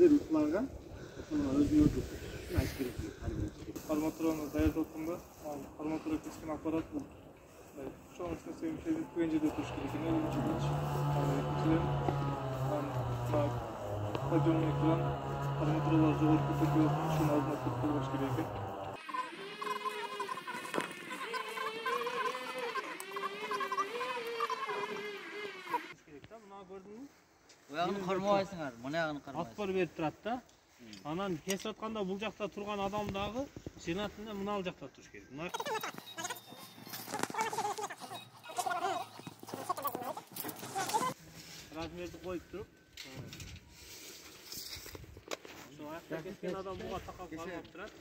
мыктыларга өзүнө айтып керек. Арматураны даярдотконда, арматура кескен аппарат бул чоң нерсе бүтпөгөн жерде туруш керек экен. Экинчиден, подъемник менен арматуралар жогорку көтөрүлүп, ушунун алдына туруп коюш керек экен. Мына көрдүңбү? Буягын кармабайсыңар, мынагын кармайсың. Отпор берип турат да. Анан кесип атканда бул жакта турган адам дагы сенатында мына жакта туруш керек. Размерди коюп туруп. Ошо аякта кескен адам буга такап кармап турат.